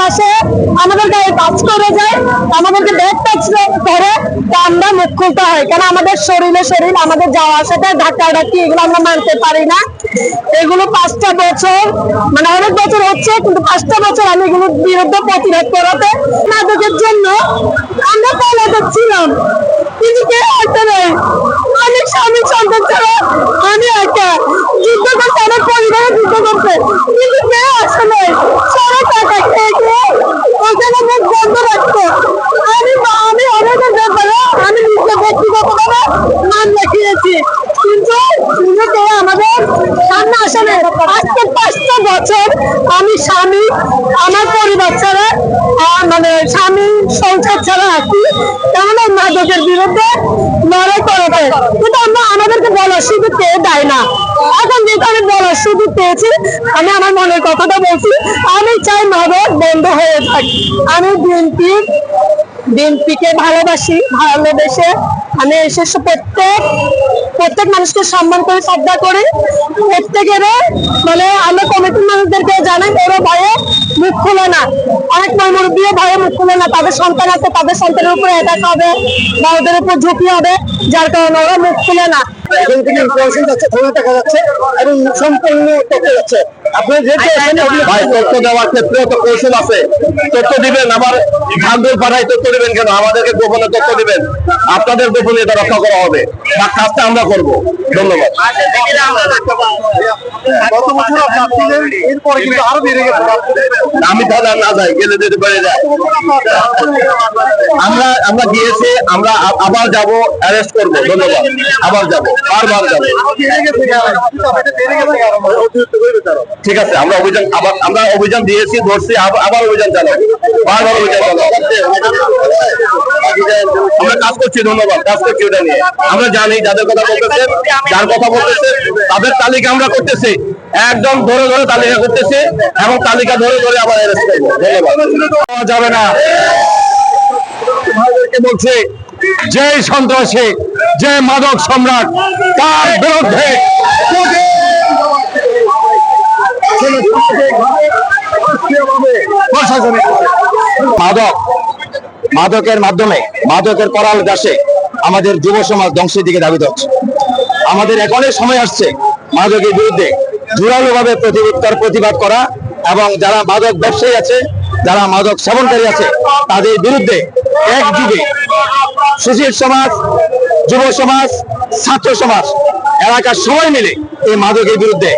আসে, আমাদের গায়ে কাজ করে যায়, আমাদেরকে ব্যাগ টাচ করে, তা আমরা মুখ খুলতে হয়। কারণ আমাদের শরীরে আমাদের যাওয়া আসাটা ধাক্কাধাক্কি এগুলো আমরা মানতে পারি না। এগুলো 5টা বছর মানে অনেক বছর হচ্ছে, কিন্তু 5টা বছর আমি এগুলোর বিরুদ্ধে প্রতিরোধ করাতে মাদকের জন্য আমরা পলাতক ছিলাম, কিন্তু কেউ একটা নেই। অনেক স্বামী সন্তান ছাড়া আমি একা যুদ্ধ করতে, আমার পরিবারে যুদ্ধ করতে, কিন্তু কেউ আসে নাই। সারা টাকা খেয়ে খেয়ে ওখানে মুখ বন্ধ রাখতো। আমি অনেকের ব্যাপারে আমি নিজে ব্যক্তিগতভাবে মামলা খেয়েছি, কিন্তু কেউ আমাদের সামনে আসে নাই। আজকে 5টা বছর আমি স্বামী, আমার পরিবার ছাড়া, মানে স্বামী সংসার ছাড়া আছি। কেমন মাদকের বিরুদ্ধে লড়াই করবে, কিন্তু আমাদেরকে বলার সুযোগ পেয়ে দেয় না। এখন যেহেতু আমি বলার সুযোগ পেয়েছি, আমি আমার মনের কথাটা বলছি। আমি চাই মাদক বন্ধ হয়ে যাক। আমি বিএনপিকে ভালোবেসে আমি এসে প্রত্যেক মানুষকে সম্মান করে শ্রদ্ধা করি। প্রত্যেকের মানে আমরা কমিটির মানুষদেরকে জানাই, ওরা ভয়ে মুখ খুলে না। অনেক মুরব্বী ভয়ে মুখ খুলে না, তাদের সন্তান আছে, তাদের সন্তানের উপরে অ্যাটাক হবে বা ওদের উপর ঝুঁকি হবে, যার কারণে ওরা মুখ খুলে না। এখন থেকে ইনফরমেশন যাচ্ছে, থানা দেখা যাচ্ছে এবং সম্পূর্ণ তথ্য যাচ্ছে। আপনার তথ্য দেওয়ার ক্ষেত্রে তো কৌশল আছে, তথ্য দিবেন, আবার ঝান্ডুর পাড়ায় তথ্য দিবেন কেন? আমাদেরকে গোপনে তথ্য দিবেন, আপনাদের গোপনে এটা রক্ষা করা হবে, বা কাজটা আমরা করবো। ধন্যবাদ। এরপরে কিন্তু আরো বেড়ে গেছে, আমি তাহলে না যাই, গেলে যেতে বেড়ে যায়। আমরা গিয়েছি, আমরা আবার যাব, অ্যারেস্ট করবো। ধন্যবাদ। আবার যাবো, বারবার যাবো। ঠিক আছে, আমরা অভিযান দিয়েছি, ধরছি, আবার অভিযান চালাবো, বারবার অভিযান চালাবো। আমরা কাজ করছি। ধন্যবাদ। কাজ করছি ওটা নিয়ে। আমরা জানি যার কথা বলতেছে তাদের তালিকা আমরা করতেছি, একদম ধরে ধরে তালিকা করতেছি এবং তালিকা ধরে ধরে আবার অ্যারেস্ট করবো। ধন্যবাদ। যাবে না, বলছে যে সন্ত্রাসী, যে মাদক সম্রাট, তার বিরুদ্ধে মাদকের মাধ্যমে, মাদকের করাল গ্রাসে আমাদের যুব সমাজ ধ্বংসের দিকে ধাবিত হচ্ছে। আমাদের এখনই সময় আসছে মাদকের বিরুদ্ধে জোরালো ভাবে প্রতিবাদ করা, এবং যারা মাদক ব্যবসায়ী আছে, যারা মাদক সেবনকারী আছে, তাদের বিরুদ্ধে একযোগে সুশীল সমাজ, যুব সমাজ, ছাত্র সমাজ, এলাকার সবাই মিলে এই মাদকের বিরুদ্ধে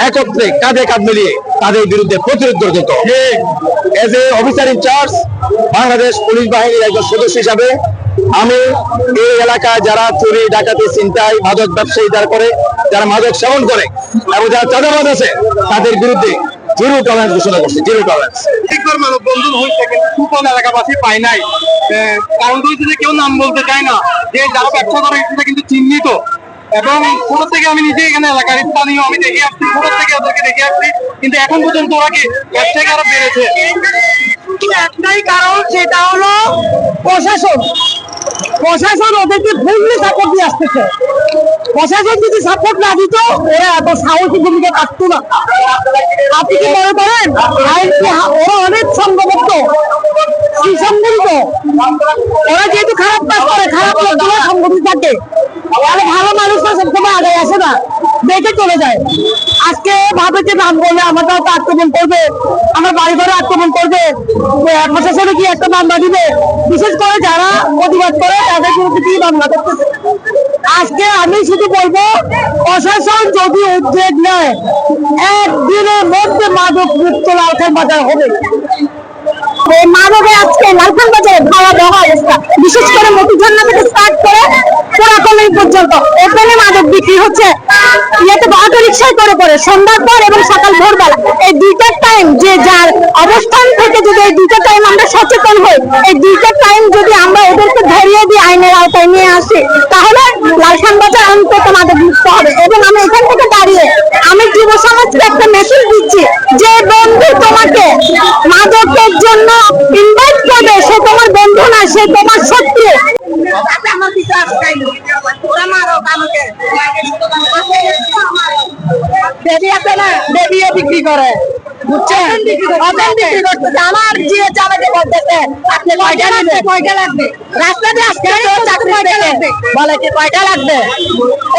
একত্রে কাঁধে কাঁধ মিলিয়ে তাদের বিরুদ্ধে প্রতিরোধ করতে হতো। As a officer in charge, Bangladesh police বাহিনীর একজন সদস্য হিসাবে আমি এই এলাকায় যারা চুরি, ডাকাতি, ছিনতাই, মাদক ব্যবসায়ী যারা করে, যারা মাদক সেবন করে এবং যারা চাঁদাবাজ আছে, তাদের বিরুদ্ধে জিরো টলারেন্স ঘোষণা করছে। Zero tolerance. মানববন্ধন হয়েছে, কিন্তু সুফল এলাকাবাসী পায় নাই। কারণ হচ্ছে যে কেউ নাম বলতে চায় না, যে যারা ব্যবসা করে সেটা কিন্তু চিহ্নিত। এবং ছোট থেকে আমি নিজে এখানে এলাকার স্থানীয়, আমি দেখে আসছি, ছোট থেকে ওদেরকে দেখে আসছি, কিন্তু এখন পর্যন্ত ওরা কি ব্যবসায়িক আরো বেড়েছে। একটাই কারণ, সেটা হলো প্রশাসন ওদেরকে ফুললি সাপোর্ট দিয়ে আসতেছে। প্রশাসন যদি সাপোর্ট না দিত, ওরা এত সাহসী ভূমিকা থাকতো না। আপনি কি মনে করেন ওরা অনেক সংঘবদ্ধ, সুসংগঠিত? ওরা যেহেতু খারাপ কাজ করে, খারাপ লোকগুলো সংগঠিত থাকে, তাহলে ভালো মানুষরা সবসময় আগে আসে না, দেখে চলে যায়। আজকে ভাবে যে নাম বললে আমাদের আক্রমণ করবে, আমার বাড়ি ঘরে আক্রমণ করবে, প্রশাসনে কি একটা মামলা দিবে। বিশেষ করে যারা প্রতিবাদ করে তাদের বিরুদ্ধে কি মামলা করতেছে। আজকে আমি শুধু বলবো, প্রশাসন যদি উদ্যোগ নেয়, একদিনের মধ্যে মাদক মুক্ত লালখান বাজার হবে। মাদকে আজকে লালখান বাজারে ভয়াবহ অবস্থা, বিশেষ করে মতিঝর্ণা থেকে স্টার্ট করে পোড়াকলাই পর্যন্ত ওখানে মাদক বিক্রি হচ্ছে। ইয়েতে অটো রিক্সায় করে সন্ধ্যার পর এবং সকাল ভোরবেলা, এই দুইটার টাইম যে যার অবস্থান থেকে যদি এই দুইটা টাইম আমরা সচেতন হই, এই দুইটা টাইম যদি আমরা ওদেরকে ধরিয়ে দিই, আইনের আওতায় নিয়ে আসি, তাহলে লালখান বাজার অন্তত মাদক মুক্ত হবে। এবং আমি এখান থেকে দাঁড়িয়ে আমি যুব সমাজকে একটা মেসেজ দিচ্ছি, যে বন্ধু তোমাকে মাদকের জন্য ইনভাইট করবে, সে তোমার বন্ধু না, সে তোমার শত্রু। বিক্রি করে বুঝছেন? ওজন বিক্রি করতেছে। আমার জিএ চালাতে বলতেছে আপনি কয়টা নেবেন? কয়টা লাগবে? রাস্তাতে আসতে চাকরি পেতে বলে কি কয়টা লাগবে?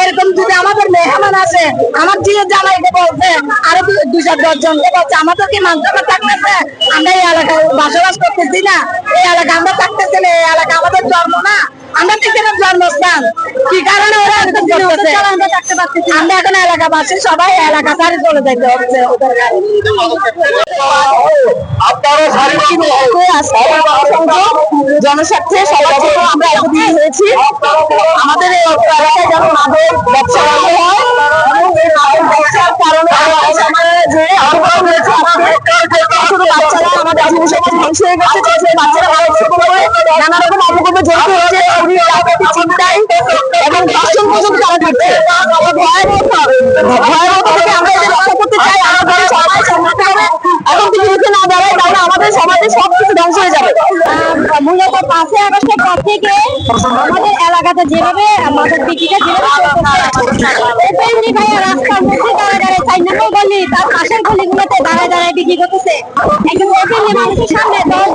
এরকম যদি আমাদের মেহমান আসে, আমার জিএ জামাইকে বলছে আরো 210 জনকে বলছে আমাদের কি মানসম্মান থাকতেছে? আমরা এই এলাকায় বসবাস করতেছি না, এই এলাকা আমরা থাকতেছি না, এই এলাকা আমাদের জন্ম না, আমরা থেকে জন্মস্থান। কি কারণে ওরা এরকম করতেছে? আমরা এখন এলাকাবাসী সবাই এলাকা ছাড়ে চলে যেতে হচ্ছে ওদের জনস্বার্থে সবার জন্য আমরা একত্রিত হয়েছি। আমাদের এই এলাকায় যেন মাদক ব্যবসা বন্ধ হয় এবং এই মাদক ব্যবসার কারণে আমাদের যে অপকর্ম হয়েছে, আমাদের ছোট বাচ্চারা আমাদের যুবসমাজ ধ্বংস হয়ে গেছে, ছোট ছোট বাচ্চারা নানা রকম অপকর্মে জড়িত হয়েছে, চিন্তায় এবং দর্শন পর্যন্ত তারা করছে। ভয়াবহতা থেকে আমরা এদের রক্ষা করতে চাই। আমাদের সবাই সম্মুখে হবে, এখন থেকে রুখে না দাঁড়ায় তাহলে আমাদের সমাজে সবকিছু ধ্বংস হয়ে যাবে। মূলত 5ই আগস্টের পর থেকে আমাদের এলাকাতে যেভাবে আমাদের বিক্রিটা যেভাবে ভাইয়া রাস্তার মধ্যে দাঁড়ায় দাঁড়ায় 4 নম্বর গলি তার পাশের গলিগুলোতে দাঁড়ায় দাঁড়ায় বিক্রি করতেছে। একদম ওপেনলি মানুষের সামনে 10